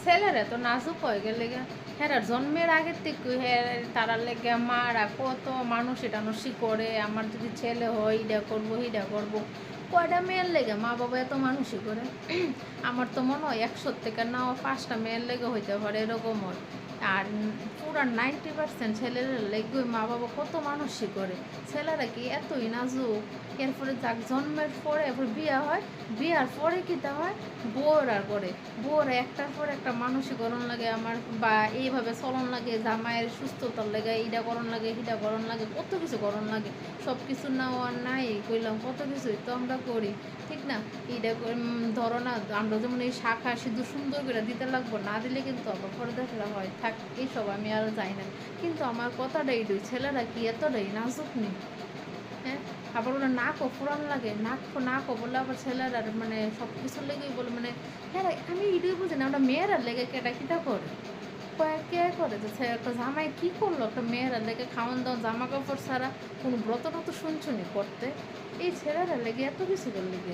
ছেলেরা তো নাজুক হয়ে গেলে হ্যাঁ জন্মের আগের থেকে হ্যাঁ তারা লেগে মারা কত মানুষ টানুষি করে, আমার যদি ছেলে হয় ইডা করবো হিডা করবো, কয়টা মেয়ের লেগে মা বাবা এত মানুষই করে। আমার তো মনে হয় 100 থেকে নাও 5টা মেয়ের লেগে হইতে পারে এরকম হয়। আর পুরা 90% ছেলেরা লেগে মা বাবা কত মানুষই করে। ছেলেরা কি এতই নাজুক? এরপরে যাক জন্মের পরে এরপর বিয়া হয়, বিয়ার পরে কিটা হয়, বউরা করে, বউরা একটার পর একটা মানসিকরণ লাগে আমার, বা এইভাবে চলন লাগে, জামাইয়ের সুস্থতার লাগে এইটা করণ লাগে হিটা করণ লাগে, কত কিছু করণ লাগে। সব কিছু নাও আর নাই কইলাম কত কিছুই তো আমরা করি, ঠিক না? এইটা ধরো না, আমরা যেমন এই শাখা সিঁদুর সুন্দর করে দিতে লাগবো, না দিলে কিন্তু আবার পরে দেখা হয় থাক, এইসব আমি আর যাই না। কিন্তু আমার কথাটা এইটাই, ছেলেরা কি এতটাই নাজুক নেই? হ্যাঁ, আবার ওরা নাকও ফুরান লাগে, নাকও বলে আবার ছেলেরা মানে সব কিছুর লেগেই বলে মানে, হ্যাঁ আমি এটাই বুঝি না, ওটা মেয়েরা লেগে কেটা কিটা করে, কে করে যে একটা জামাই কি করলো একটা মেয়েরা লেগে খাওয়ান দাওয়া জামা কাপড় ছাড়া কোনো ব্রত টত শুনছুনি করতে, এই ছেলেরা লেগে এত কিছু লেগে